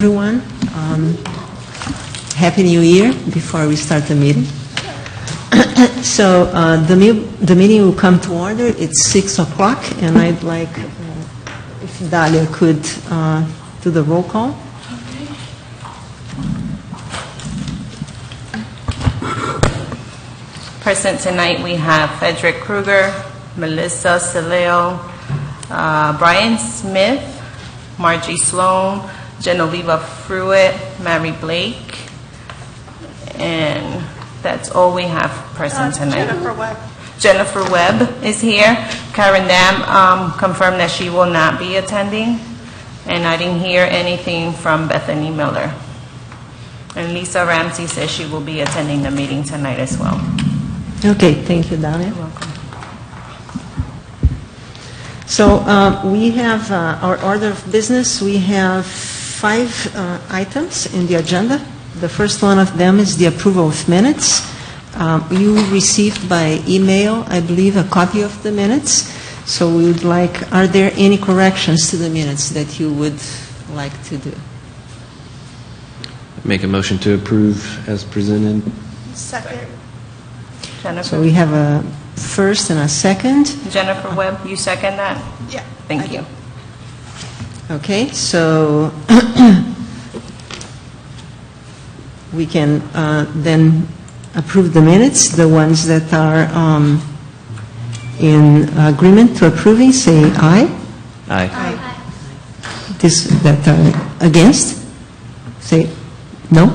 Everyone, Happy New Year before we start the meeting. So the meeting will come to order. It's 6 o'clock, and I'd like if Dalia could do the roll call. Present tonight we have Frederick Kruger, Melissa Saleo, Brian Smith, Margie Sloan, Genoveva Fruitt, Mary Blake, and that's all we have present tonight. Jennifer Webb is here. Karen Dam confirmed that she will not be attending, and I didn't hear anything from Bethany Miller. And Lisa Ramsey says she will be attending the meeting tonight as well. Okay, thank you, Dalia. You're welcome. So we have our order of business. We have 5 items in the agenda. The first one of them is the approval of minutes. You received by email, I believe, a copy of the minutes. So we would like, are there any corrections to the minutes that you would like to do? Make a motion to approve as presented. Second. Jennifer. So we have a first and a second. Jennifer Webb, you second that? Yeah. Thank you. Okay, so we can then approve the minutes. The ones that are in agreement to approving, say aye. Aye. This that are against, say no.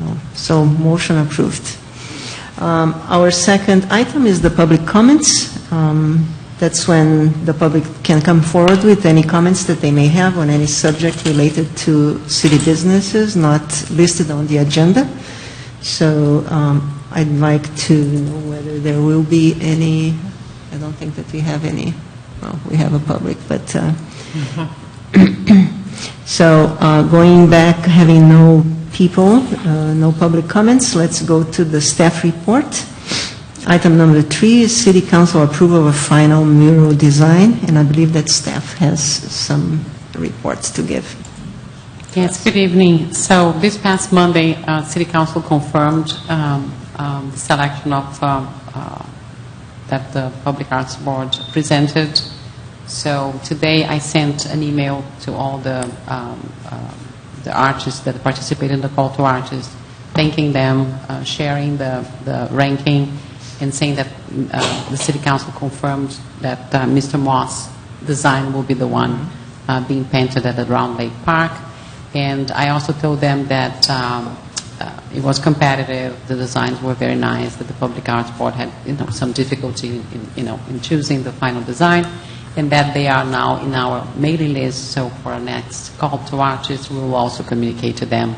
No. So motion approved. Our second item is the public comments. That's when the public can come forward with any comments that they may have on any subject related to city businesses not listed on the agenda. So I'd like to know whether there will be any. I don't think that we have any. Well, we have a public, but so going back, having no people, no public comments, let's go to the staff report. Item number 3 is City Council approval of a final mural design, and I believe that staff has some reports to give. Yes, good evening. So this past Monday, City Council confirmed the selection of that the Public Arts Board presented. So today I sent an email to all the artists that participated in the call to artists, thanking them, sharing the ranking, and saying that the City Council confirmed that Mr. Moss' design will be the one being painted at the Round Lake Park. And I also told them that it was competitive, the designs were very nice, that the Public Arts Board had some difficulty in choosing the final design, and that they are now in our mailing list. So for our next call to artists, we will also communicate to them,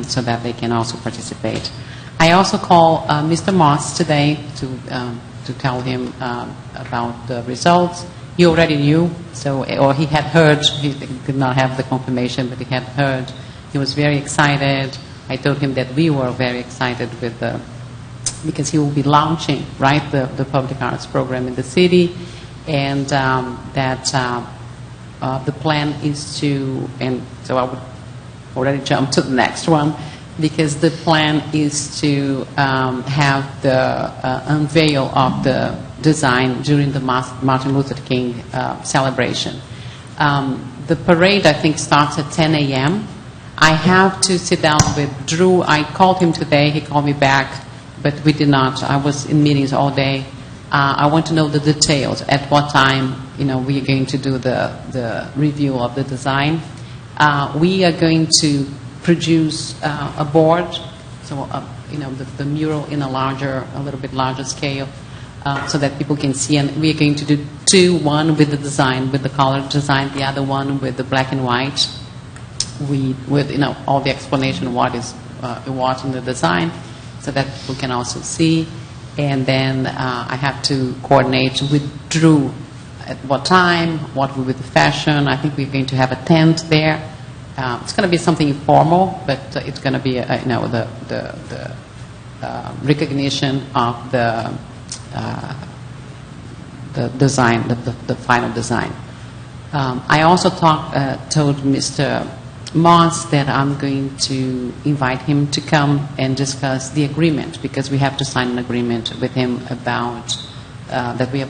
so that they can also participate. I also called Mr. Moss today to tell him about the results. He already knew, or he had heard. He did not have the confirmation, but he had heard. He was very excited. I told him that we were very excited because he will be launching the public arts program in the city, and that the plan is to. And so I would already jump to the next one, because the plan is to have the unveil of the design during the Martin Luther King celebration. The parade, I think, starts at 10 a.m. I have to sit down with Drew. I called him today. He called me back, but we did not. I was in meetings all day. I want to know the details. At what time, we are going to do the review of the design. We are going to produce a board, so the mural in a little bit larger scale, so that people can see. And we are going to do 2, one with the design, with the colored design, the other one with the black and white, with all the explanation of what is what in the design, so that people can also see. And then I have to coordinate with Drew at what time, what will be the fashion. I think we're going to have a tent there. It's going to be something informal, but it's going to be, the recognition of the design, the final design. I also told Mr. Moss that I'm going to invite him to come and discuss the agreement, because we have to sign an agreement with him about that we are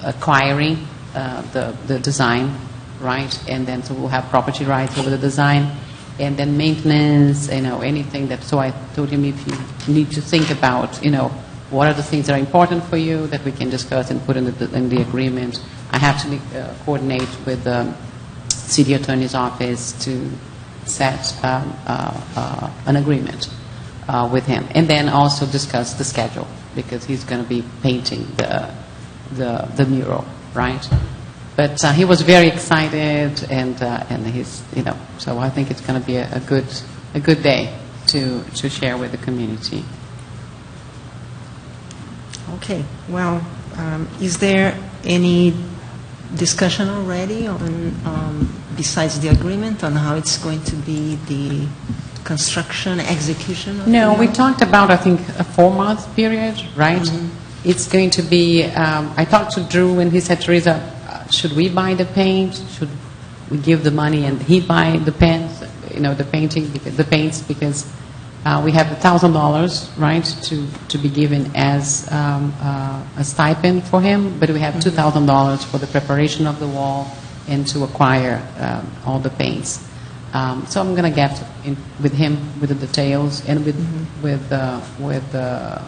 acquiring the design, right? And then so we'll have property rights over the design, and then maintenance, anything that. So I told him, if you need to think about, what are the things that are important for you that we can discuss and put in the agreement. I have to coordinate with the city attorney's office to set an agreement with him, and then also discuss the schedule, because he's going to be painting the mural, right? But he was very excited, and he's so I think it's going to be a good day to share with the community. Okay, well, is there any discussion already on, besides the agreement, on how it's going to be the construction, execution of No, the we mural? talked about, I think, a 4-month period, right? Mm-hmm. It's going to be, I talked to Drew, and he said, Teresa, should we buy the paint? Should we give the money and he buy the paints, the paints, because we have $1,000, right, to be given as a stipend for him, but we have $2,000 for the preparation of the wall and to acquire all the paints. So I'm going to get in with him with the details, and with the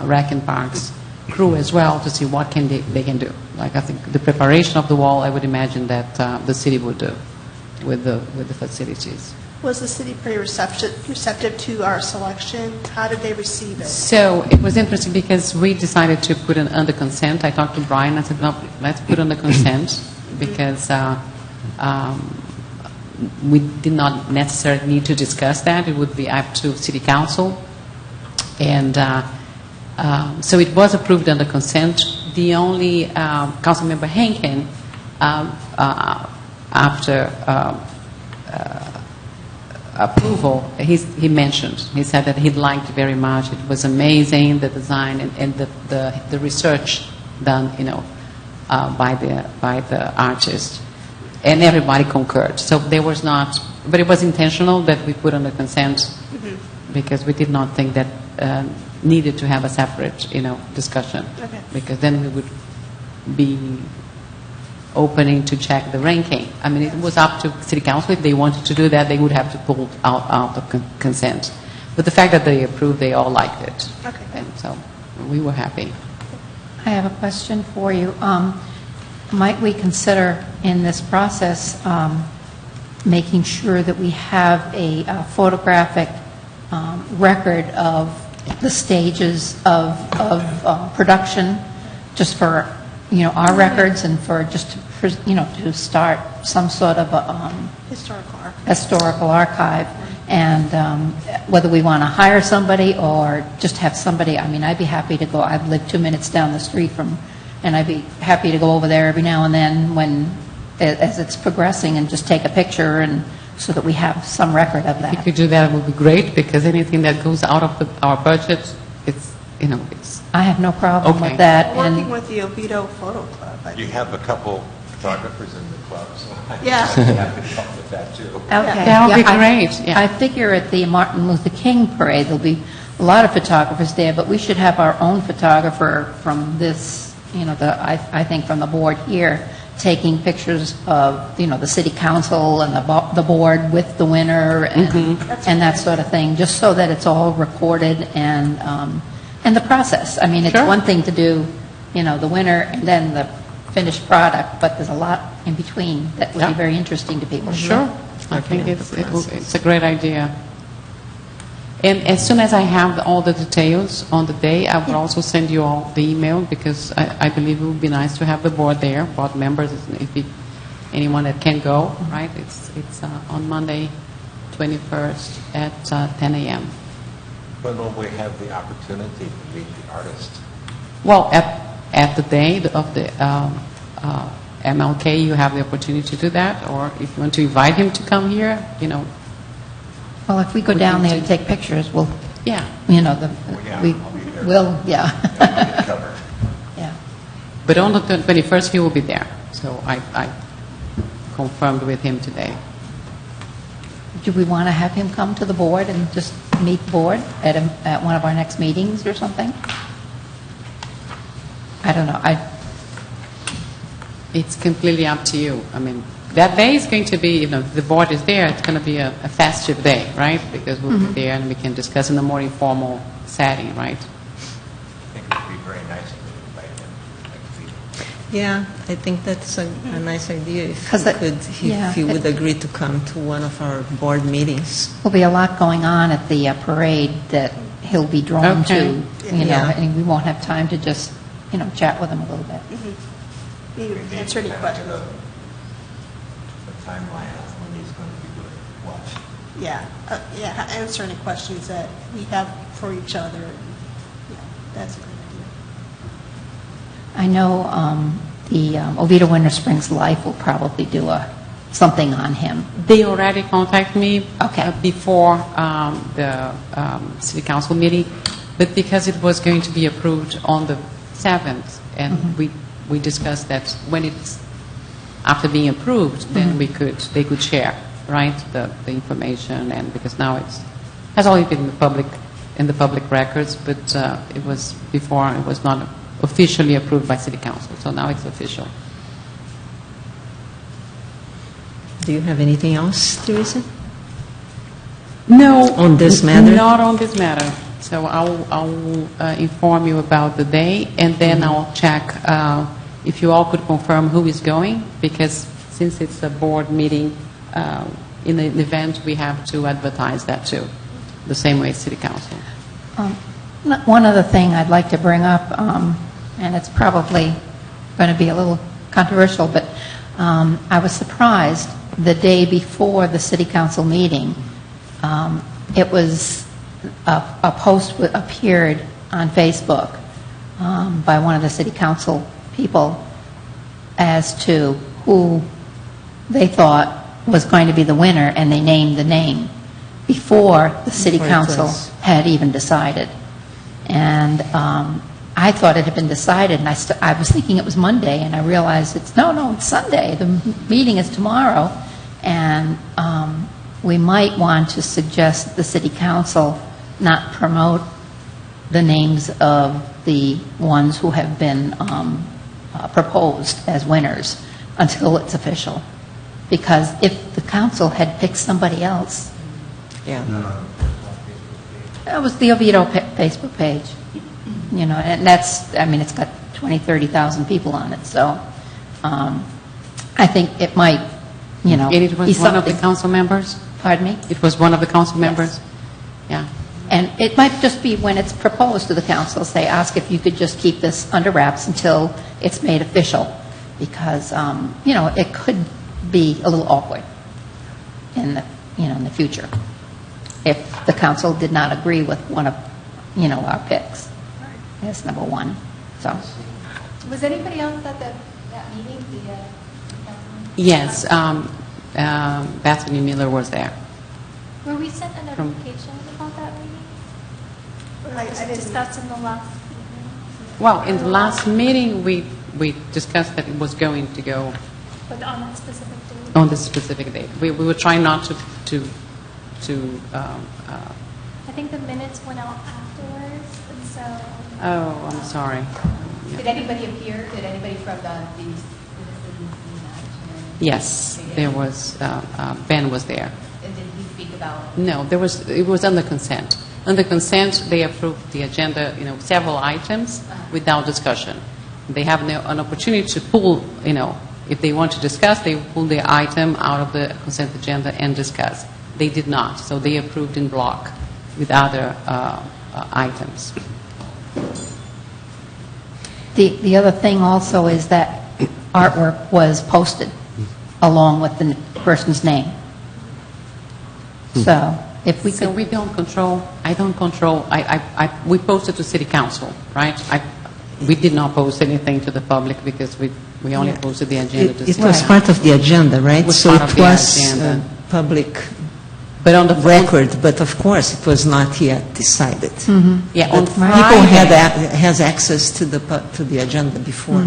Rec and Parks crew as well, to see what they can do. Like, I think the preparation of the wall, I would imagine that the city would do with the facilities. Was the city pretty receptive to our selection? How did they receive it? So it was interesting because we decided to put it under consent. I talked to Brian. I said, no, let's put it under consent, because we did not necessarily need to discuss that. It would be up to city council. And so it was approved under consent. The only Councilmember Henkin, after approval, he mentioned, he said that he liked very much. It was amazing, the design and the research done, by the artist, and everybody concurred. So there was not, but it was intentional that we put under consent, because we did not think that needed to have a separate, discussion, because then we would be opening to check the ranking. I mean, it was up to city council. If they wanted to do that, they would have to pull out the consent. But the fact that they approved, they all liked it. Okay. And so we were happy. I have a question for you. Might we consider in this process making sure that we have a photographic record of the stages of production, just for our records, and for just to start some sort of a historical archive, and whether we want to hire somebody or just have somebody. I mean, I'd be happy to go. I've lived 2 minutes down the street and I'd be happy to go over there every now and then as it's progressing, and just take a picture, and so that we have some record of that. If you do that, it would be great, because anything that goes out of our budget, it's. I have no problem Okay. with that. Working with the Oviedo Photo Club. You have a couple photographers in the club, so I Yeah. have to help with that too. Okay. That would be great, yeah. I figure at the Martin Luther King parade, there'll be a lot of photographers there, but we should have our own photographer from this, I think from the board here, taking pictures of, the city council and the board with the winner and that sort of thing, just so that it's all recorded, and the process. I mean, it's Sure. one thing to do, the winner and then the finished product, but there's a lot in between that would be Yeah. very interesting to people. Sure. I think it's a great idea. And as soon as I have all the details on the day, I will also send you all the email, because I believe it would be nice to have the board there, board members, anyone that can go, right? It's on Monday, 21st at 10 a.m. When will we have the opportunity to meet the artist? Well, at the day of the MLK, you have the opportunity to do that, or if you want to invite him to come here, Well, if we go down there to take pictures, we'll, yeah. we I'll be there. will, yeah. Get covered. Yeah. But on the 21st, he will be there. So I confirmed with him today. do we want to have him come to the board and just meet the board at one of our next meetings or something? I don't know. It's completely up to you. I mean, that day is going to be, the board is there, it's going to be a festive day, right? Because we'll be there and we can discuss in a more informal setting, right? I think it would be very nice to invite him next week. Yeah, I think that's a nice idea if 'Cause he would agree to come to one of our board meetings. There'll be a lot going on at the parade that he'll be drawn Okay. to, Yeah. and we won't have time to just, chat with him a little bit. Maybe answer any questions. The timeline of when he's going to be doing what. Yeah, answer any questions that we have for each other. Yeah, that's a good idea. I know the Oviedo Winter Springs Life will probably do something on him. They already contacted me Okay. before the city council meeting, but because it was going to be approved on the 7th, and we discussed that when it's after being approved, then they could share, right, the information, and because now has always been in the public records, but it was before it was not officially approved by city council, so now it's official. Do you have anything else, Teresa? No. On this matter? Not on this matter. So I'll inform you about the day, and then I'll check if you all could confirm who is going, because since it's a board meeting, in the event we have to advertise that too, the same way as city council. One other thing I'd like to bring up, and it's probably going to be a little controversial, but I was surprised the day before the city council meeting, it was a post appeared on Facebook by one of the city council people as to who they thought was going to be the winner, and they named the name before the city Before it council was. had even decided. And I thought it had been decided, and I was thinking it was Monday, and I realized it's Sunday. The meeting is tomorrow, and we might want to suggest that the city council not promote the names of the ones who have been proposed as winners until it's official. Because if the council had picked somebody else, Yeah. that was the Oviedo Facebook page, and it's got 20, 30,000 people on it, so I think it might, And it be was one of the something. council members? Pardon me? It was one of the council members? Yeah. And it might just be when it's proposed to the council, say, ask if you could just keep this under wraps until it's made official, because, it could be a little awkward in the future if the council did not agree with one of, our picks. That's number one, so. Was anybody else at that meeting? Yes, Bethany Miller was there. Were we sent a From- notification about that meeting? Or I was it didn't- discussed in the last meeting? Well, in the last meeting, we discussed that it was going to go But on that specific day? on this specific date. We were trying not to I think the minutes went out afterwards, and so... oh, I'm sorry. Did anybody appear? Did anybody from the citizens management? Yes, there was, Ben was there. And did he speak about? No, it was under consent. Under consent, they approved the agenda, several items without discussion. They have an opportunity to pull, if they want to discuss, they pull the item out of the consent agenda and discuss. They did not, so they approved in block with other items. The other thing also is that artwork was posted along with the person's name. So if we So could, we don't control, I don't control, we posted to city council, right? We did not post anything to the public because we only posted the agenda to It city was council. part of the agenda, right? It was So part it of the was agenda. public But on the record, but of course, it was not yet decided. Yeah, on But people Friday. has access to the agenda before.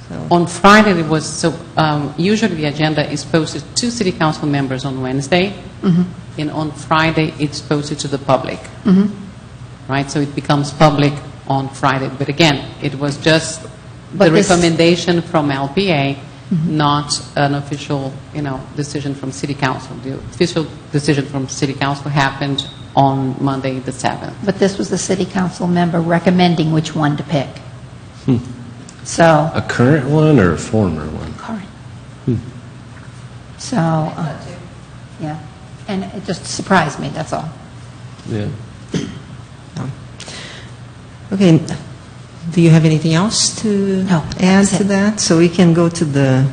So On Friday, it was, so usually the agenda is posted to city council members on Wednesday, and on Friday, it's posted to the public. Right, so it becomes public on Friday. But again, it was just But the this- recommendation from LPA, not an official, decision from city council. The official decision from city council happened on Monday, the 7th. But this was the city council member recommending which one to pick. So, A current one or a former one? current. So, yeah, and it just surprised me, that's all. Yeah. Okay, do you have anything else to No, add that's to it. that? So we can go to the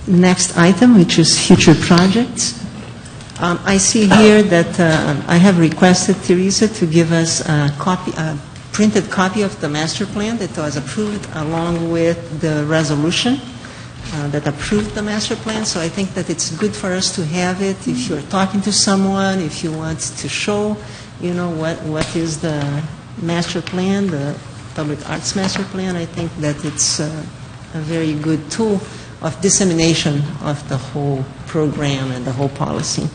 next item, which is future projects. I see here that I have requested Teresa to give us a printed copy of the master plan that was approved along with the resolution that approved the master plan. So I think that it's good for us to have it if you're talking to someone, if you want to show, what is the master plan, the public arts master plan. I think that it's a very good tool of dissemination of the whole program and the whole policy.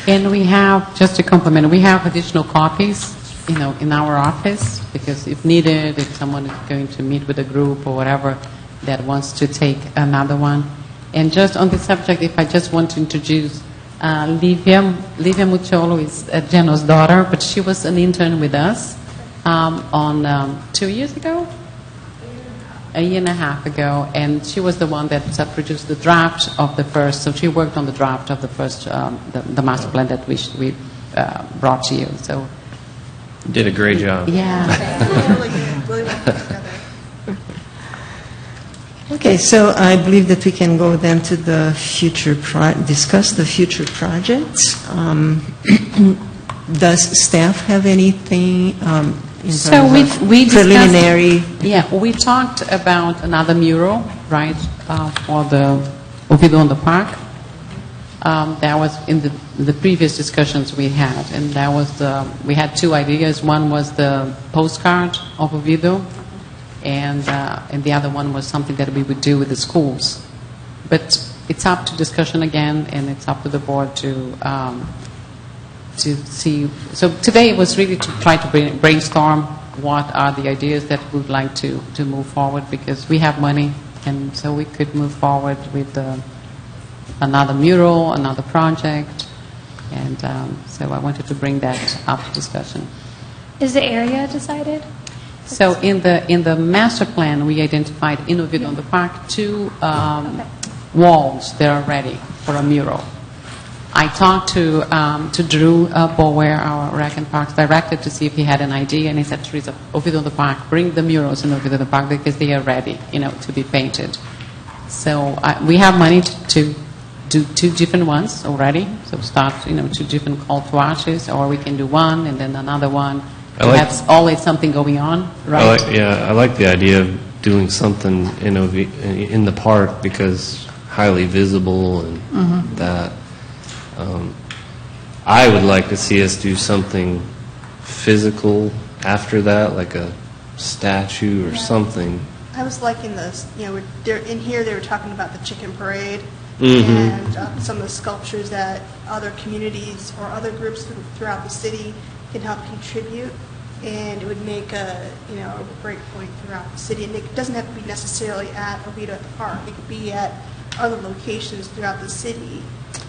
And we have, just to compliment, we have additional copies, in our office, because if needed, if someone is going to meet with a group or whatever that wants to take another one. And just on this subject, if I just want to introduce Livia Mucciolo is Geno's daughter, but she was an intern with us on 2 years ago? A year and a half ago, and she was the one that produced the draft of the first, so she worked on the draft of the first, the master plan that we brought to you. So, You did a great job. yeah. Really good, really well put together. Okay, so I believe that we can go then to the discuss the future projects. Does staff have anything in terms So we of discussed- preliminary? Yeah, we talked about another mural, right, for the Ovido on the Park. That was in the previous discussions we had, and that was we had two ideas. One was the postcard of Ovido, and the other one was something that we would do with the schools. But it's up to discussion again, and it's up to the board to see. So today it was really to try to brainstorm what are the ideas that we would like to move forward, because we have money, and so we could move forward with another mural, another project, and so I wanted to bring that up to discussion. Is the area decided? So in the master plan, we identified in Ovido on the Park two walls that are ready for a mural. I talked to Drew Bower, our Rec and Parks director, to see if he had an idea, and he said, Teresa, Ovido on the Park, bring the murals in Ovido on the Park because they are ready, to be painted. So we have money to do two different ones already. So start, two different call to actions, or we can do one and then another one. Perhaps always something going on, right? I like the idea of doing something in the park because highly visible and that. I would like to see us do something physical after that, like a statue or something. I was liking this, in here they were talking about the chicken parade and some of the sculptures that other communities or other groups throughout the city can help contribute, and it would make a break point throughout the city. And it doesn't have to be necessarily at Ovido at the park. It could be at other locations throughout the city.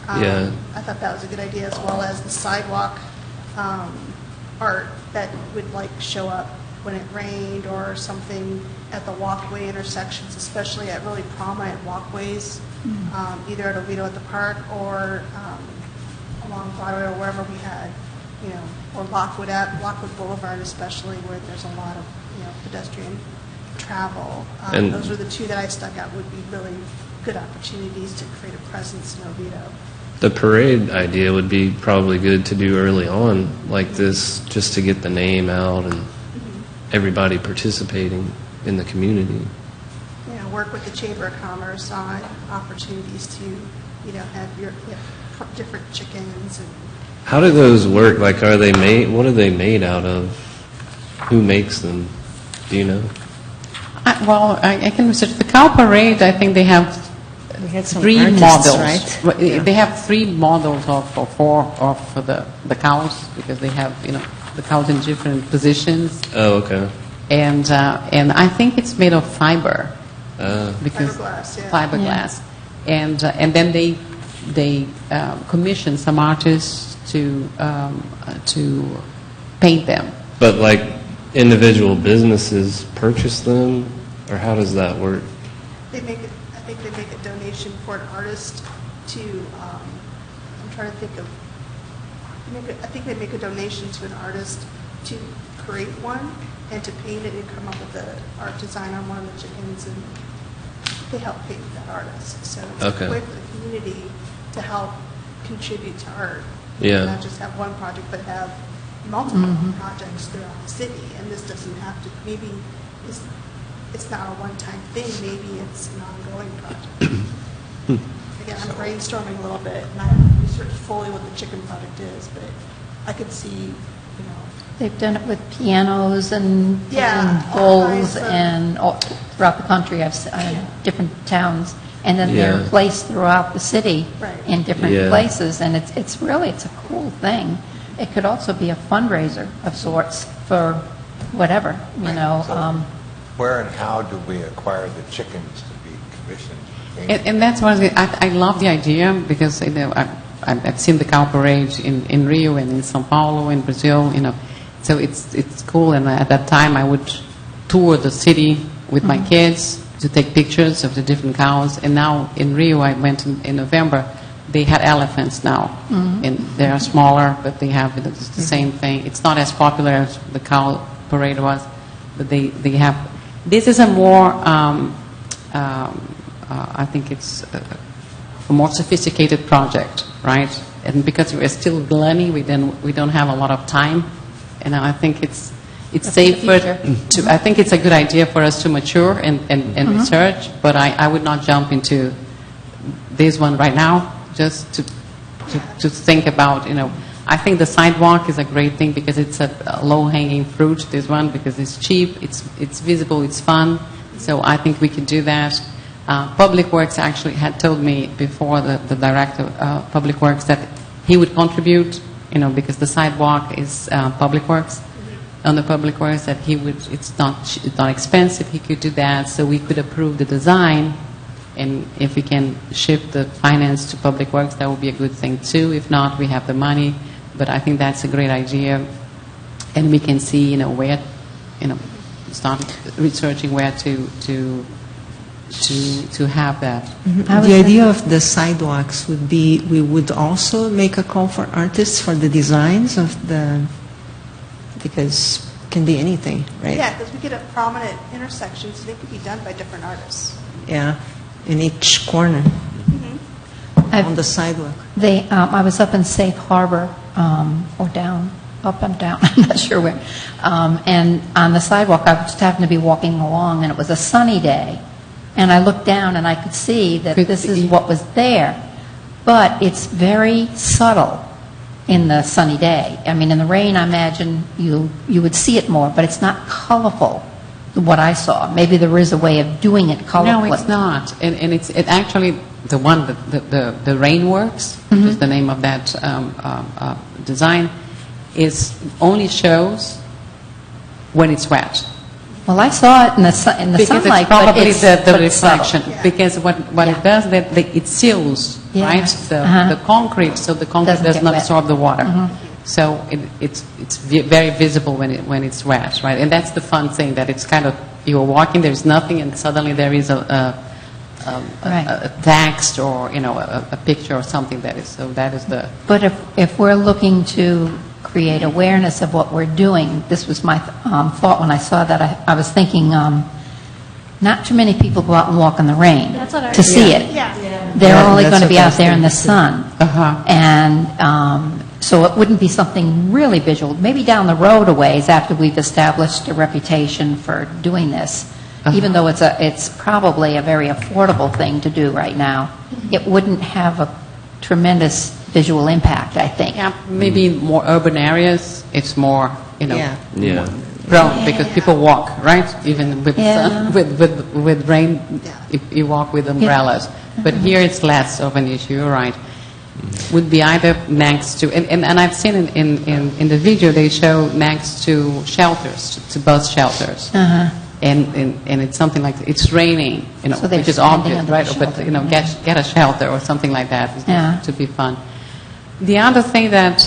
Yeah. I thought that was a good idea, as well as the sidewalk art that would show up when it rained or something at the walkway intersections, especially at really prominent walkways, either at Ovido at the park or along Broadway or wherever we had, or Lockwood Boulevard, especially where there's a lot of pedestrian travel. And those were the two that I stuck out would be really good opportunities to create a presence in Ovido. The parade idea would be probably good to do early on like this, just to get the name out and everybody participating in the community. Work with the Chamber of Commerce on opportunities to, have your different chickens. And How do those work? Like, are they made? What are they made out of? Who makes them? Do you know? Well, I can research. The cow parade, I think they have We had some three artists, models. right? Well, Yeah. They have three models or four of the cows, because they have, the cows in different positions. Oh, okay. And I think it's made of fiber. Because Fiberglass, yeah. Fiberglass. And then they commission some artists to paint them. But like individual businesses purchase them, or how does that work? I think they make a donation for an artist to, I'm trying to think of, I think they make a donation to an artist to create one and to paint it and come up with the art design on one of the chickens, and they help paint that artist. So it's Okay. a way for the community to help contribute to art. Yeah. Not just have one project, but have multiple projects throughout the city. And this doesn't have to, maybe it's not a one-time thing, maybe it's an ongoing project. Again, I'm brainstorming a little bit, and I haven't researched fully what the chicken project is, but I could see, They've done it with pianos and Yeah, and all bowls kinds of- and throughout the country. I've seen different towns, and then they're Yeah. placed throughout the city Right. in different Yeah. places, and it's a cool thing. It could also be a fundraiser of sorts for whatever, So where and how do we acquire the chickens to be commissioned? And that's why I love the idea, because I've seen the cow parade in Rio and in São Paulo, in Brazil, so it's cool. And at that time, I would tour the city with my kids to take pictures of the different cows. And now in Rio, I went in November. They had elephants now, and they are smaller, but they have it's the same thing. It's not as popular as the cow parade was, but they have. This is a more, I think it's a more sophisticated project, right? And because we're still learning, we don't have a lot of time, and I think it's safer to. I think it's a good idea for us to mature and research, but I would not jump into this one right now. Just to think about, I think the sidewalk is a great thing because it's a low-hanging fruit, this one, because it's cheap, it's visible, it's fun. So I think we could do that. Public Works actually had told me before, the director of Public Works, that he would contribute, because the sidewalk is Public Works. On the Public Works, that it's not expensive, he could do that, so we could approve the design. And if we can shift the finance to Public Works, that would be a good thing too. If not, we have the money. But I think that's a great idea. And we can see, where, start researching where to have that. The idea of the sidewalks would be, we would also make a call for artists for the designs of because it can be anything, right? Yeah, because we get at prominent intersections, they could be done by different artists. Yeah, in each corner, on the sidewalk. I was up in Safe Harbor, or down, up and down, I'm not sure where. And on the sidewalk, I just happened to be walking along, and it was a sunny day. And I looked down, and I could see that this is what was there. But it's very subtle in the sunny day. I mean, in the rain, I imagine you would see it more, but it's not colorful, what I saw. Maybe there is a way of doing it colorful. No, it's not. And it actually, the one, the Rainworks, which is the name of that design, only shows when it's wet. Well, I saw it in the Because sunlight, it's probably but it's the subtle. reflection. Yeah. Because what it does, that it seals, Yeah. right, the concrete, so the concrete Doesn't does get not wet. absorb the water. So it's very visible when it's wet, right? And that's the fun thing, that it's kind of, you're walking, there's nothing, and suddenly there is a text or a picture or something that is. So that is the. But if we're looking to create awareness of what we're doing, this was my thought when I saw that. I was thinking, not too many people go out and walk in the rain That's what I to see it. Yeah. They're Yeah, only that's going to what be I out was there in the thinking, sun. And so it wouldn't be something really visual. Maybe down the road a ways, after we've established a reputation for doing this, even though it's probably a very affordable thing to do right now, it wouldn't have a tremendous visual impact, I think. Yeah, maybe in more urban areas, it's more, Yeah. Yeah. brown because people walk, right? Even with Yeah. sun, with rain, if you walk with umbrellas. But here it's less of an issue. You're right. Would be either next to, and I've seen in the video they show next to shelters, to bus shelters. Uh-huh. And it's something like it's raining, So they're which is standing obvious, under right? the But shelter, get a shelter or something like that Yeah. to be fun. The other thing that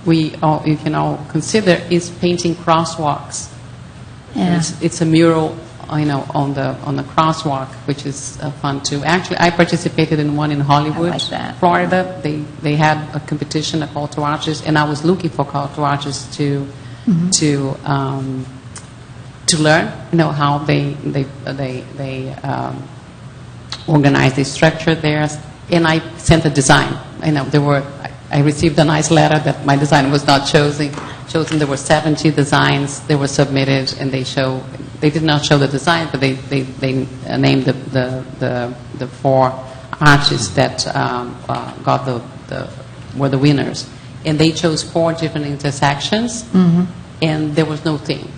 you can all consider is painting crosswalks. Yeah. It's a mural, on the crosswalk, which is fun too. Actually, I participated in one in Hollywood, I like that. Florida. They had a competition, a call to arches, and I was looking for call to arches to learn, how they organize the structure there. And I sent a design. I received a nice letter that my design was not chosen. There were 70 designs that were submitted, and they did not show the design, but they named the 4 arches that were the winners. And they chose 4 different intersections, and there was no theme.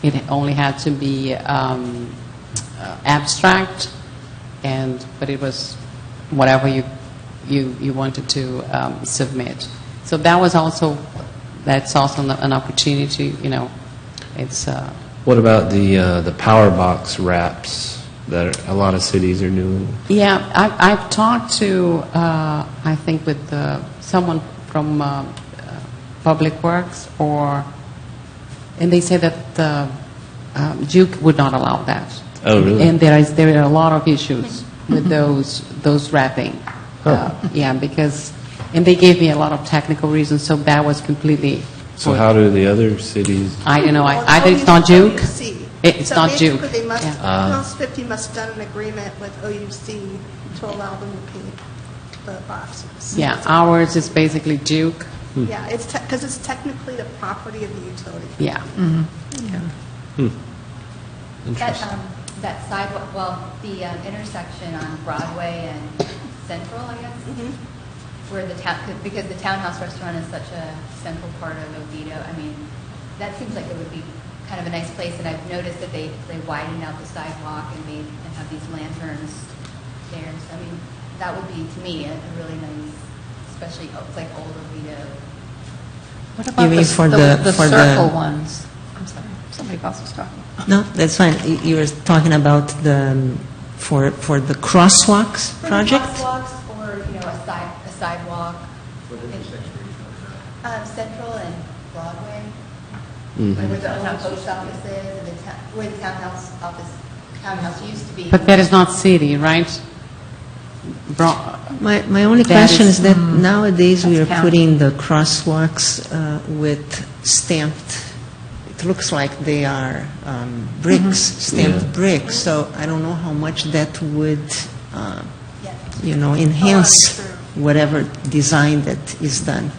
It only had to be abstract, but it was whatever you wanted to submit. So that's also an opportunity. It's. What about the power box wraps that a lot of cities are doing? Yeah, I've talked to I think with someone from Public Works and they say that Duke would not allow that. Oh, really? And there are a lot of issues with those wrapping. Because they gave me a lot of technical reasons, so that was completely. So how do the other cities? I don't know. Well, Either it's not Duke. OUC. It's not Duke. They must, Yeah. House 50 must have done an agreement with OUC to allow them to paint the boxes. Yeah, ours is basically Duke. Yeah, it's because it's technically the property of the utility. Yeah. That sidewalk, the intersection on Broadway and Central, I guess, where because the Townhouse Restaurant is such a central part of Oviedo. I mean, that seems like it would be kind of a nice place, and I've noticed that they widened out the sidewalk and have these lanterns there. So I mean, that would be to me a really nice, especially it's like old Oviedo. What about You mean for the circle ones? I'm sorry, somebody else was talking. No, that's fine. You were talking about for the crosswalks project? Crosswalks or, a sidewalk. Central and Broadway. Where the old post office is and where the townhouse used to be. But that is not city, right? My only That question is- is that nowadays we are That's county. putting the crosswalks with stamped, it looks like they are bricks, stamped Yeah. bricks, so I don't know how much that would, Yeah. enhance true. whatever design that is done.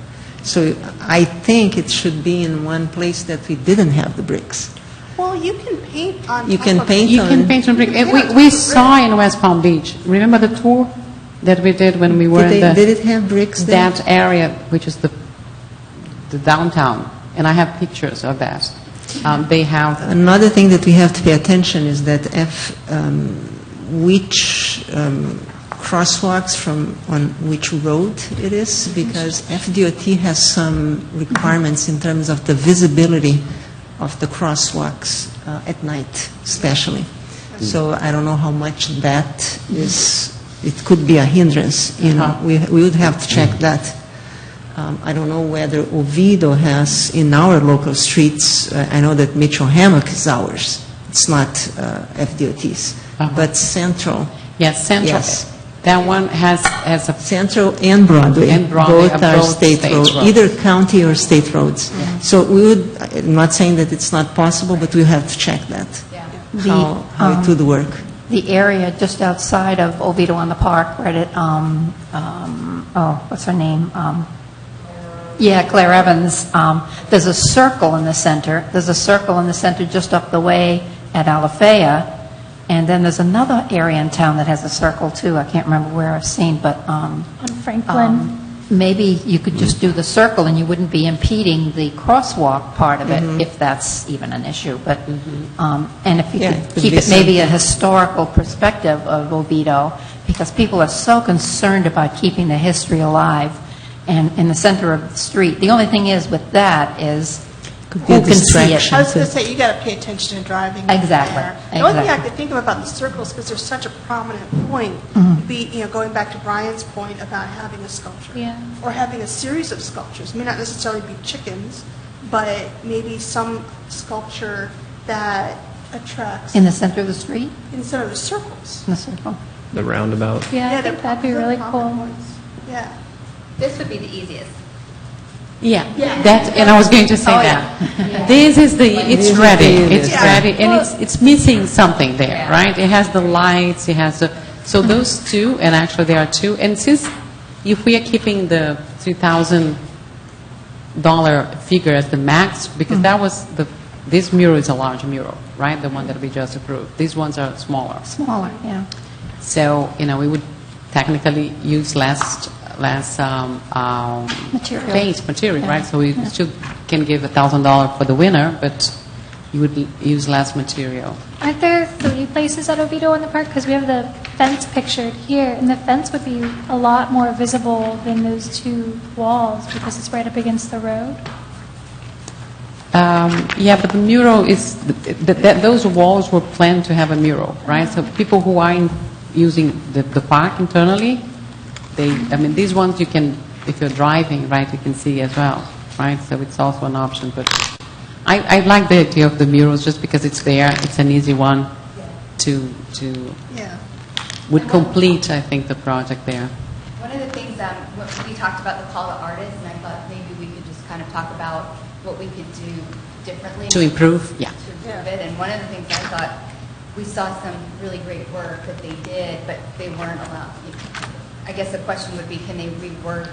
So I think it should be in one place that we didn't have the bricks. Well, you can paint on You top can of paint You can paint on brick. And we saw in West Palm Beach. Remember the tour that we did when we were in Did it have bricks there? that area, which is the downtown, and I have pictures of that. They have Another thing that we have to pay attention is that which crosswalks on which road it is, because FDOT has some requirements in terms of the visibility of the crosswalks at night, especially. So I don't know how much that is. It could be a hindrance. We would have to check that. I don't know whether Oviedo has in our local streets. I know that Mitchell Hammock is ours. It's not FDOT's, but Central. yes, Central. Yes. That one has a Central and Broadway. And Broadway Both are are both state state roads, roads. either county or state roads. So we would, I'm not saying that it's not possible, but we have to check that, Yeah. how it would work. The area just outside of Oviedo on the Park, right at, what's her name? Claire Evans. There's a circle in the center. There's a circle in the center just up the way at Alafaya. And then there's another area in town that has a circle too. I can't remember where I've seen, but On Franklin. maybe you could just do the circle and you wouldn't be impeding the crosswalk part of it, if that's even an issue. But, and if you Yeah, could it could keep be it maybe a historical perspective of Oviedo, because people are so concerned about keeping the history alive and in the center of the street. The only thing is with that is Could be a who can see it. distraction. I was going to say, you got to pay attention to driving. Exactly, there. The only thing I exactly. could think of about the circles, because there's such a prominent point, Mm-hmm. be, going back to Brian's point about having a sculpture. Yeah. Or having a series of sculptures. It may not necessarily be chickens, but maybe some sculpture that attracts In the center of the street, instead of the circles. in the circle. The roundabout. Yeah, I they're think that'd be they're really prominent cool. ones. Yeah. This would be the easiest. Yeah, that, and I was going to say that. This is it's ready, it's Yeah. ready, and it's missing something there, right? It has the lights, it has the, so those two, and actually there are two, and since, if we are keeping the $3,000 figure as the max, because that was this mural is a large mural, right? The one that we just approved. These ones are smaller. Smaller, yeah. So, we would technically use less Material. paint material, Yeah. right? So we still can give $1,000 for the winner, but you would use less material. Aren't there 3 places at Oviedo in the park? Because we have the fence pictured here, and the fence would be a lot more visible than those 2 walls because it's right up against the road. Yeah, but the mural is, those walls were planned to have a mural, right? So people who are using the park internally, these ones you can, if you're driving, right, you can see as well, right? So it's also an option. But I like the idea of the murals just because it's there. It's an easy one to Yeah. would complete, I think, the project there. One of the things we talked about the call to artists, and I thought maybe we could just kind of talk about what we could do differently To improve, yeah. to improve it. And one of the things I thought, we saw some really great work that they did, but they weren't allowed. I guess the question would be, can they rework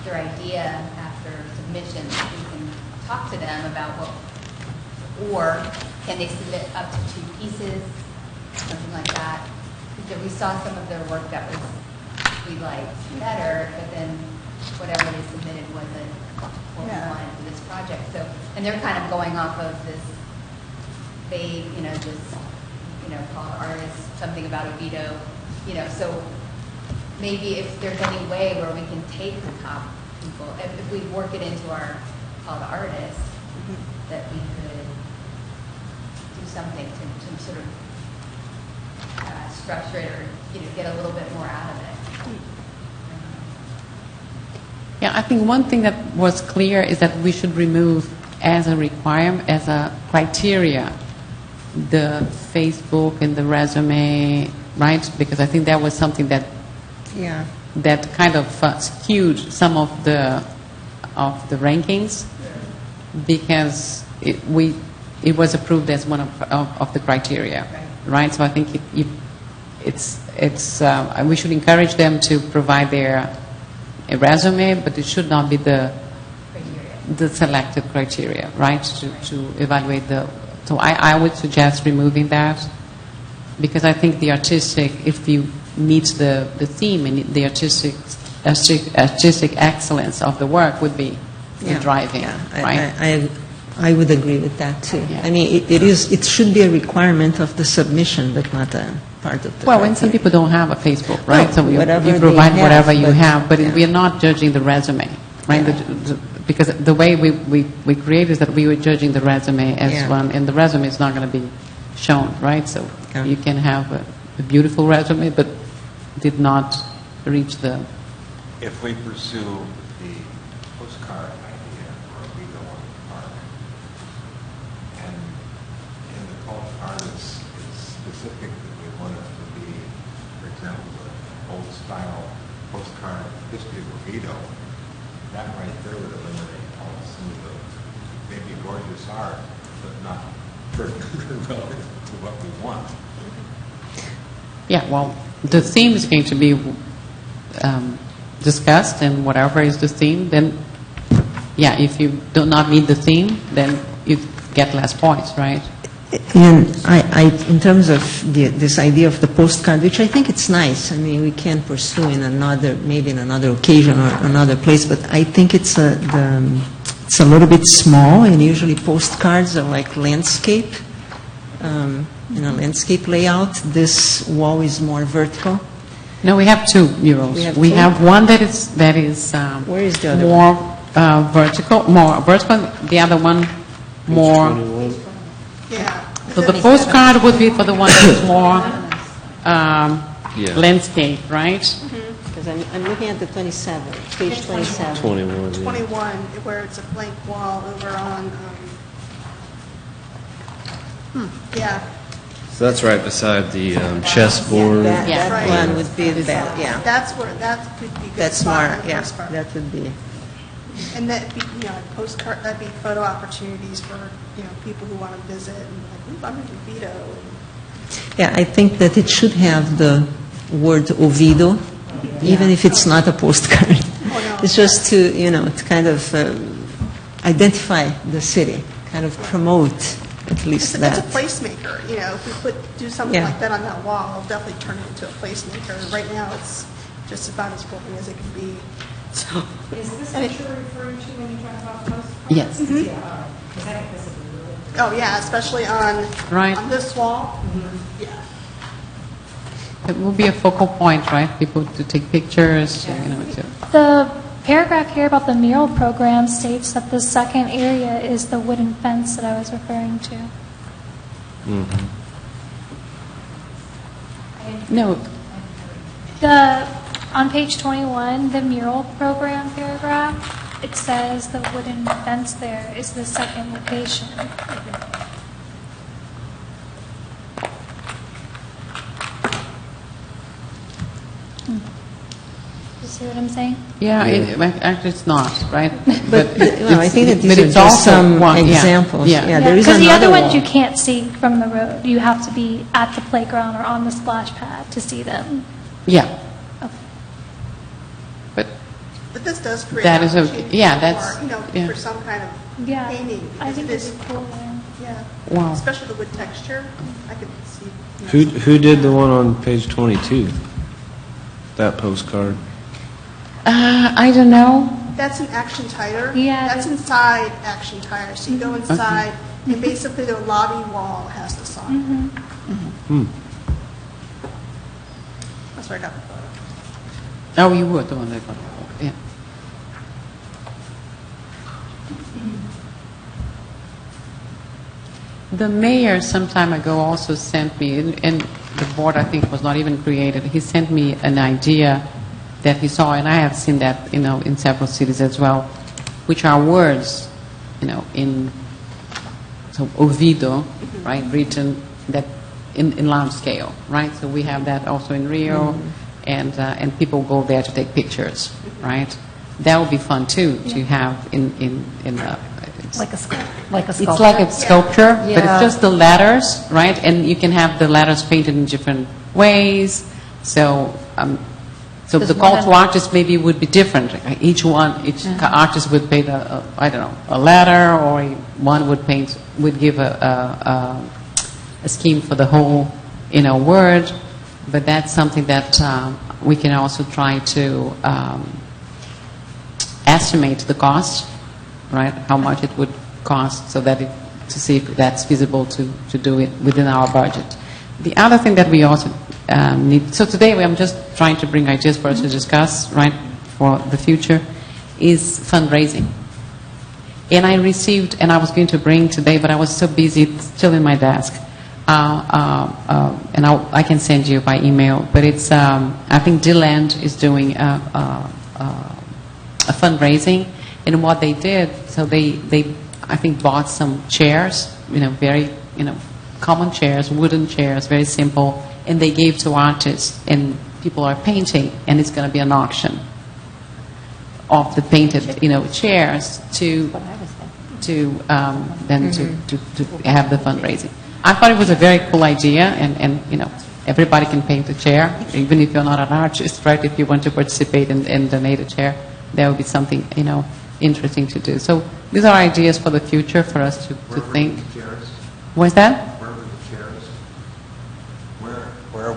their idea after submission? We can talk to them about or can they submit up to 2 pieces, something like that? Because we saw some of their work that we liked better, but then whatever they submitted wasn't what we wanted for this project. So, and they're kind of going off of this vague, call to artists, something about Oviedo, so maybe if there's any way where we can take the top people, if we work it into our call to artists, that we could do something to sort of structure it or, get a little bit more out of it. Yeah, I think one thing that was clear is that we should remove as a requirement, as a criteria, the Facebook and the resume, right? Because I think that was something that Yeah. that kind of skewed some of the rankings because it was approved as one of the criteria, right? So I think we should encourage them to provide their a resume, but it should not be the selected criteria, right? To evaluate the. So I would suggest removing that because I think the artistic, if you meet the theme and the artistic excellence of the work would be the driving, right? I would agree with that too. Yeah. I mean, it should be a requirement of the submission, but not a part of the. Well, and some people don't have a Facebook, right? No, So you whatever provide they whatever have, you but- have, but yeah. we are not judging the resume, right? Yeah. Because the way we create is that we were judging the resume as Yeah. one, and the resume is not going to be shown, right? So Yeah. you can have a beautiful resume, but did not reach the. If we pursue the postcard idea for Oviedo Park, and in the call to artists, it's specific that we want it to be, for example, the old style postcard history of Oviedo, that right there would eliminate all some of the maybe gorgeous art, but not relative to what we want. Yeah, well, the theme is going to be discussed, and whatever is the theme, then, yeah, if you do not meet the theme, then you get less points, right? And in terms of this idea of the postcard, which I think it's nice, I mean, we can pursue maybe in another occasion or another place, but I think it's a little bit small, and usually postcards are like landscape, landscape layout. This wall is more vertical. No, we have two murals. We have one that is Where is the other more vertical, the other one more. Yeah. So the postcard would be for the one that is more landscape, right? Because I'm looking at the 27, page 27. 21. Yeah. 21, where it's a blank wall over on, yeah. So that's right beside the chessboard. That Right. one would be that, yeah. That could be good That's spot more, for the yeah, postcard. that would be. And that'd be, postcard, that'd be photo opportunities for, people who want to visit and like, ooh, I'm in Oviedo. Yeah, I think that it should have the word Oviedo, even if it's not a postcard. Oh, no. It's just to, to kind of identify the city, kind of promote at least It's a that. placemaker, if we do something Yeah. like that on that wall, it'll definitely turn it into a placemaker. Right now, it's just about as boring as it can be. So, Is this what you're referring to when you talk about postcards? Yes. Yeah, all right. 'Cause I think this would be really oh yeah, especially on Right. on this wall. Yeah. It will be a focal point, right? People to take pictures, The paragraph here about the mural program states that the second area is the wooden fence that I was referring to. No, On page 21, the mural program paragraph, it says the wooden fence there is the second location. You see what I'm saying? actually it's not, right? But I think that these but are it's just also some one, yeah. examples. Yeah. There is Because the other another ones wall. you can't see from the road. You have to be at the playground or on the splash pad to see them. Yeah. Okay. But But this does create That is okay. opportunity Yeah, that's- for, yeah. for some kind of Yeah, painting. I because think it it's is- cool there. Yeah. Wow. Especially the wood texture. I could see. Who did the one on page 22? That postcard. I don't know. That's an Action Tire. Yeah, That's that's- inside Action Tire. So you go inside, and basically the lobby wall has the sign. That's where I got the photo. Oh, you were the one that got it. Yeah. The mayor some time ago also sent me, and the board I think was not even created, he sent me an idea that he saw, and I have seen that, in several cities as well, which are words, in so Oviedo, right, written that in large scale, right? So we have that also in Rio, and people go there to take pictures, right? That would be fun too to have in it's, Like a it's sculpture. like a sculpture, but Yeah. it's just the letters, right? And you can have the letters painted in different ways. So There's the more call than- to artists maybe would be different. Each artist would paint a letter, or one would give a scheme for the whole, word. But that's something that we can also try to estimate the cost, right? How much it would cost, so that to see if that's feasible to do it within our budget. The other thing that we also need, so today I'm just trying to bring ideas for us to discuss, right, for the future, is fundraising. And I received, and I was going to bring today, but I was so busy, it's still in my desk. And I can send you by email, but it's, I think DeLand is doing a fundraising, and what they did, so they I think bought some chairs, very, common chairs, wooden chairs, very simple, and they gave to artists, and people are painting, and it's going to be an auction of the painted, chairs to then to have the fundraising. I thought it was a very cool idea, and everybody can paint a chair, even if you're not an artist, right? If you want to participate and donate a chair, that would be something, interesting to do. So these are ideas for the future for us to think. What's that? Where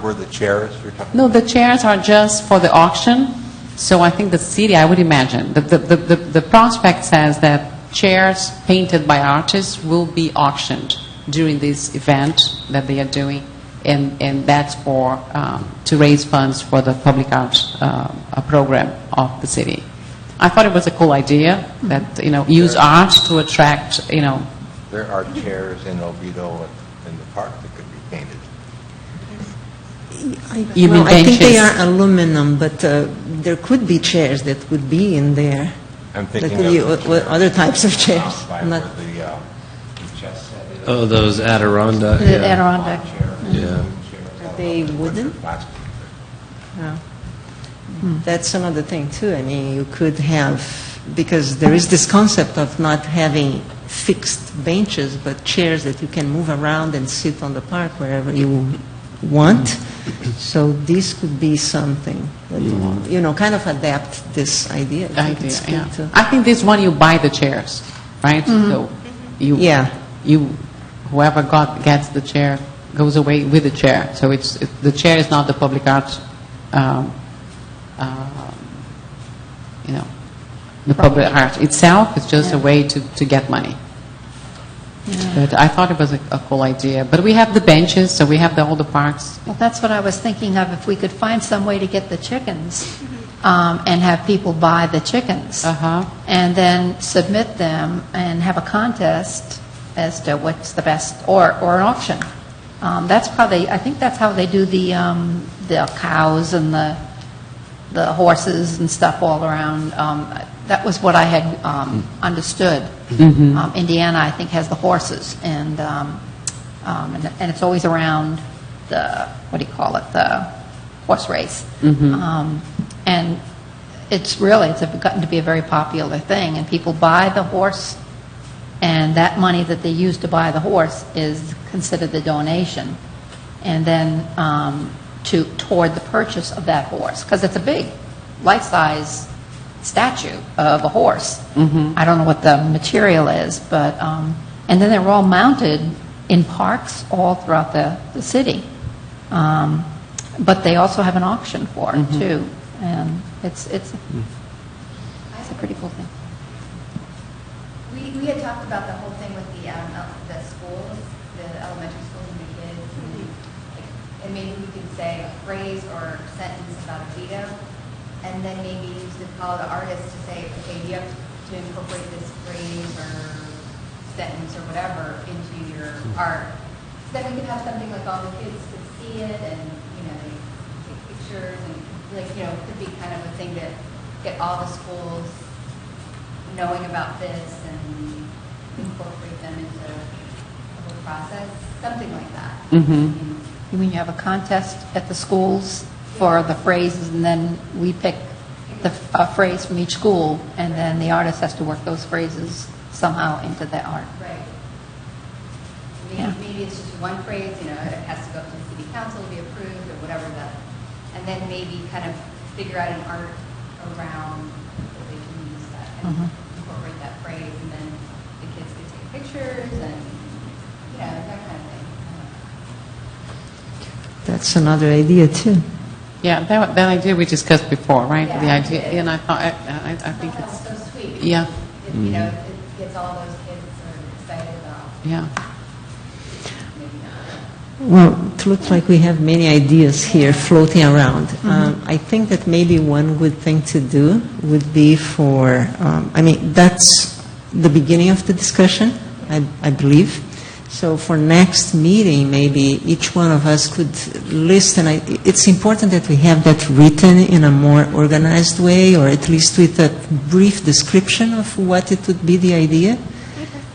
were the chairs you're talking about? No, the chairs are just for the auction. So I think the city, I would imagine, the prospect says that chairs painted by artists will be auctioned during this event that they are doing, and that's for to raise funds for the public arts program of the city. I thought it was a cool idea that, use art to attract, There are chairs in Oviedo in the park that could be painted. You mean I think they benches? are aluminum, but there could be chairs that would be in there. I'm There thinking could be of the chair other types of chairs. by Not- where the chess set is. Oh, those Adirondack. The Yeah. Adirondack. Yeah. Are they wooden? Plastic. Yeah. That's another thing too. I mean, you could have, because there is this concept of not having fixed benches, but chairs that you can move around and sit on the park wherever you want. So this could be something that, kind of adapt this idea. I think it's good to- I think this one you buy the chairs, right? So Yeah. whoever gets the chair goes away with the chair. So the chair is not the public art, the public art itself. It's just a way to get money. But I thought it was a cool idea. But we have the benches, so we have all the parks. Well, that's what I was thinking of, if we could find some way to get the chickens and have people buy the chickens. And then submit them and have a contest as to what's the best, or an auction. That's probably, I think that's how they do the cows and the horses and stuff all around. That was what I had understood. Indiana, I think, has the horses, and it's always around the, what do you call it, the horse race. And it's gotten to be a very popular thing, and people buy the horse, and that money that they use to buy the horse is considered the donation, and then toward the purchase of that horse, because it's a big, life-size statue of a horse. I don't know what the material is, but and then they're all mounted in parks all throughout the city. But they also have an auction for it too, and it's a pretty cool thing. We had talked about the whole thing with the schools, the elementary schools and the kids, and maybe we could say a phrase or sentence about a veto, and then maybe use the call to artists to say, okay, you have to incorporate this phrase or sentence or whatever into your art. So then we could have something like all the kids could see it, and they take pictures, and it could be kind of a thing to get all the schools knowing about this and incorporate them into the whole process, something like that. You mean you have a contest at the schools for the phrases, and then we pick a phrase from each school, and then the artist has to work those phrases somehow into the art. Right. Maybe it's just one phrase, it has to go up to the city council to be approved or whatever and then maybe kind of figure out an art around that they can use that and incorporate that phrase, and then the kids could take pictures and, that kind of thing. That's another idea too. Yeah, that idea we discussed before, right? Yeah, The idea, yeah. and I think That was it's, so sweet. yeah. It gets all those kids sort of excited about yeah. maybe not. Well, it looks like we have many ideas here floating around. I think that maybe one good thing to do would be that's the beginning of the discussion, I believe. So for next meeting, maybe each one of us could list, and it's important that we have that written in a more organized way, or at least with a brief description of what it would be the idea.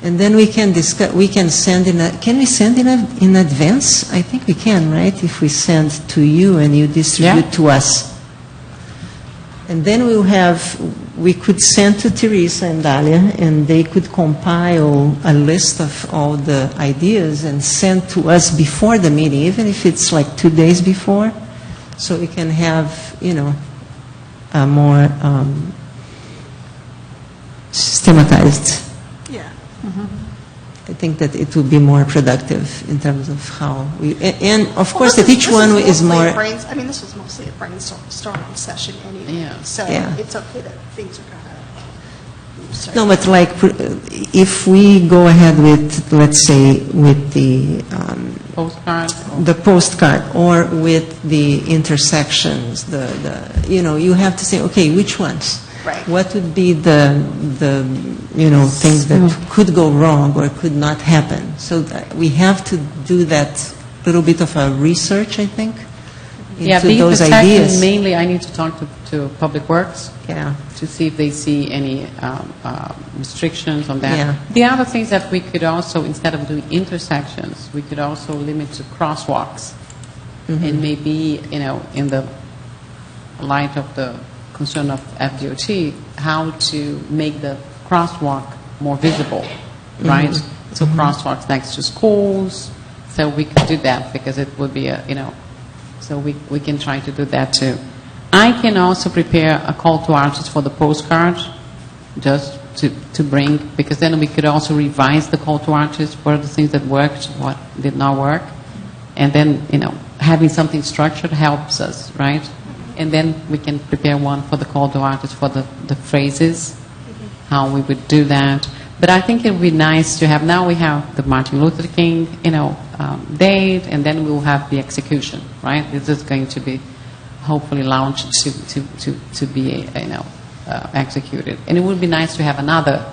And then we can discuss. We can send can we send in advance? I think we can, right? If we send to you and you distribute to us. And then we could send to Teresa and Dalia, and they could compile a list of all the ideas and send to us before the meeting, even if it's like 2 days before, so we can have, a more systematized. Yeah. I think that it would be more productive in terms of how we, and of course that each one is more. I mean, this was mostly a brainstorming session anyway. Yeah. So Yeah. it's okay that things are kind of. No, but like, if we go ahead with, let's say, with the Postcard? the postcard or with the intersections, you have to say, okay, which ones? Right. What would be the things that could go wrong or could not happen? So that we have to do that little bit of a research, I think, Yeah, into the those intersection, ideas. mainly I need to talk to Public Works Yeah. to see if they see any restrictions on that. Yeah. The other things that we could also, instead of doing intersections, we could also limit to crosswalks. And maybe, in the light of the concern of FDOT, how to make the crosswalk more visible, right? So crosswalks next to schools, so we could do that because it would be so we can try to do that too. I can also prepare a call to artists for the postcard, just to bring, because then we could also revise the call to artists, what are the things that worked, what did not work, and then, having something structured helps us, right? And then we can prepare one for the call to artists for the phrases, how we would do that. But I think it would be nice to have, now we have the Martin Luther King, date, and then we'll have the execution, right? This is going to be hopefully launched to be, executed. And it would be nice to have another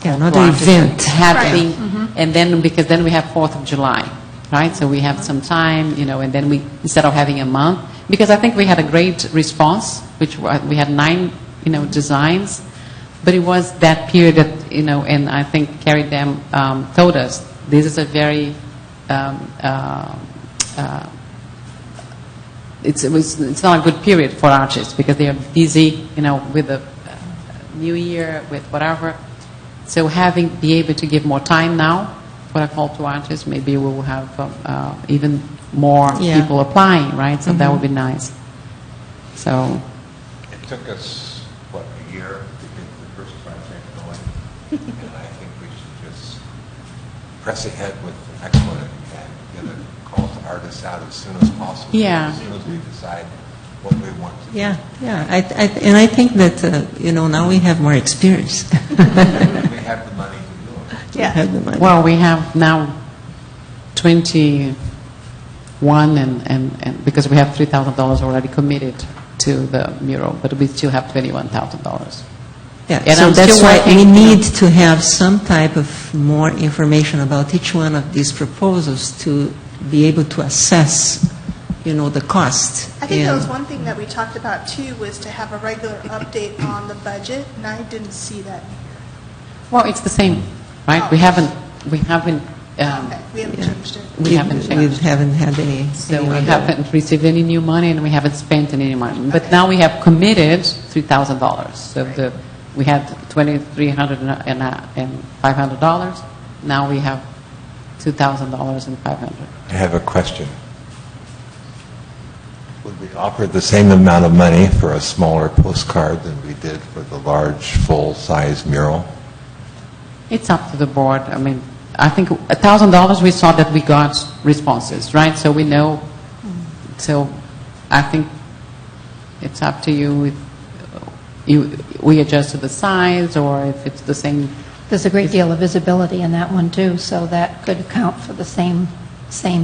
Another event. happening, and then, because then we have 4th of July, right? So we have some time, and then we, instead of having a month, because I think we had a great response, which we had 9, designs, but it was that period that, and I think Carrie Dam told us, this is a very, it's not a good period for artists because they are busy, with the New Year, with whatever. So be able to give more time now for a call to artists, maybe we will have even more people applying, right? So that would be nice. So It took us, a year to get the first project going, and I think we should just press ahead with the next one and get a call to artists out as soon as possible. Yeah. As soon as we decide what we want to do. Yeah. And I think that, now we have more experience. We have the money to do it. We have the money. well, we have now 21, and because we have $3,000 already committed to the mural, but we still have $21,000. Yeah, And so I'm that's still why working, we need to have some type of more information about each one of these proposals to be able to assess, the cost. I think that And- was one thing that we talked about too, was to have a regular update on the budget, and I didn't see that in here. Well, it's the same, right? Oh. We haven't Okay, we haven't changed it. we haven't changed. We haven't had any. So any we other- haven't received any new money, and we haven't spent any money. But now we have committed $3,000. So we had $2,300 and $500. Now we have $2,000 and $500. I have a question. Would we offer the same amount of money for a smaller postcard than we did for the large, full-size mural? It's up to the board. I mean, I think $1,000 we saw that we got responses, right? So we know. So I think it's up to you if we adjust to the size or if it's the same. There's a great deal of visibility in that one, too, so that could account for the same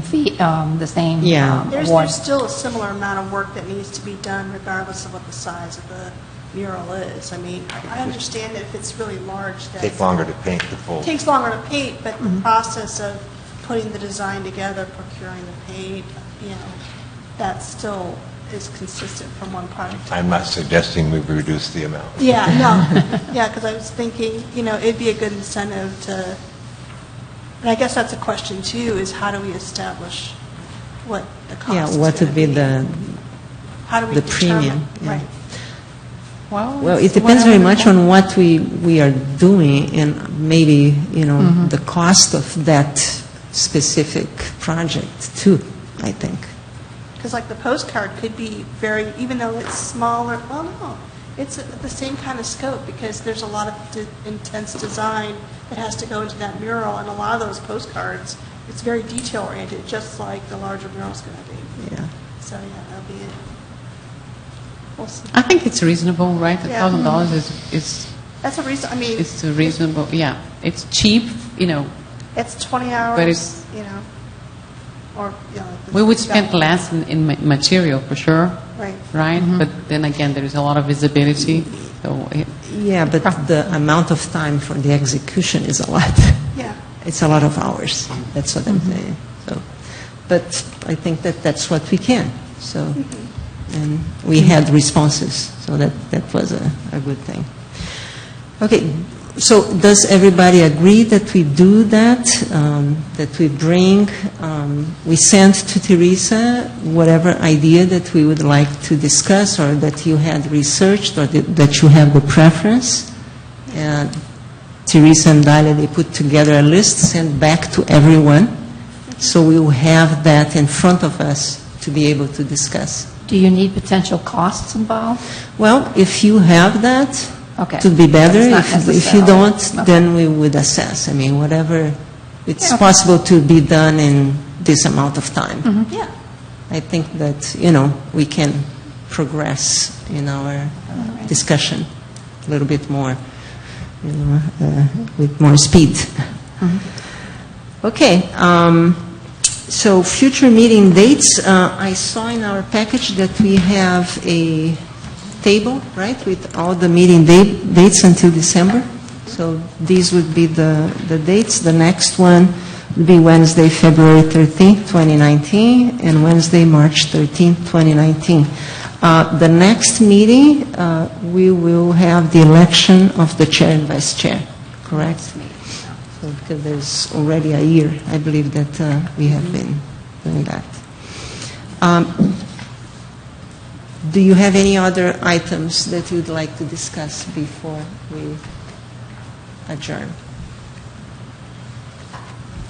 fee, the same Yeah. There's award. still a similar amount of work that needs to be done regardless of what the size of the mural is. I mean, I understand that if it's really large, that Take longer to paint the full. it takes longer to paint, but the process of putting the design together, procuring the paint, that still is consistent from one project to I'm not suggesting we reduce the amount. Yeah, no, yeah, because I was thinking, it'd be a good incentive to, and I guess that's a question too, is how do we establish what the cost Yeah, is what would be gonna the, How do we the determine? premium, yeah. Right. well, it depends very much on what we are doing and maybe, the cost of that specific project too, I think. Because like the postcard could be very, even though it's smaller, well, no, It's the same kind of scope, because there's a lot of intense design that has to go into that mural, and a lot of those postcards, it's very detail-oriented, just like the larger mural's going to be. Yeah. So, yeah, that'll be it. We'll see. I think it's reasonable, right? Yeah. $1,000 is That's a reason, I mean, it's a reasonable, yeah. It's cheap, it's 20 hours, But it's- or, we would spend less in material for sure, Right. right? But then again, there is a lot of visibility. So Yeah, but the amount of time for the execution is a lot. Yeah. It's a lot of hours. That's what I'm saying. So, but I think that that's what we can. So, and we had responses, so that was a good thing. Okay, so does everybody agree that we do that? That we bring, we send to Teresa whatever idea that we would like to discuss, or that you had researched, or that you have the preference? And Teresa and Dalia, they put together a list, sent back to everyone, so we will have that in front of us to be able to discuss. Do you need potential costs involved? Well, if you have that, Okay. to be better. That's not If you don't, necessarily- then we would assess. I mean, whatever, it's Yeah. possible to be done in this amount of time. Yeah. I think that, we can progress in our discussion a little bit more, with more speed. Okay. So future meeting dates, I saw in our package that we have a table, right, with all the meeting dates until December. So these would be the dates. The next one would be Wednesday, February 13th, 2019, and Wednesday, March 13th, 2019. The next meeting, we will have the election of the chair and vice chair, correct? So, because there's already a year, I believe, that we have been doing that. Do you have any other items that you'd like to discuss before we adjourn?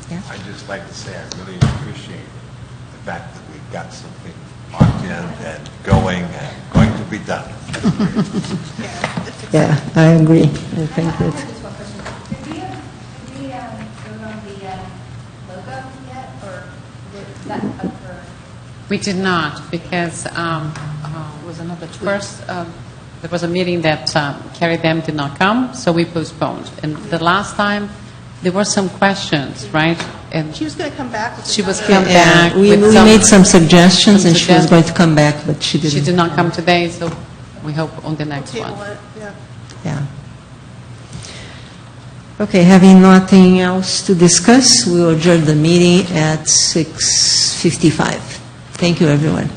Yeah? I'd just like to say I really appreciate the fact that we've got something locked in and going to be done. Yeah, I agree. I think that. Just one question. Did we vote on the logo yet, or is that up for? we did not, because Was another tweet. first, there was a meeting that Carrie Dem did not come, so we postponed. And the last time, there were some questions, right? And She was going to come back with she was another- come back We with made some suggestions, some and she was going to come back, but she didn't. She did not come today, so we hope on the next Table one. it, yeah. Yeah. Okay, having nothing else to discuss, we will adjourn the meeting at 6:55. Thank you, everyone.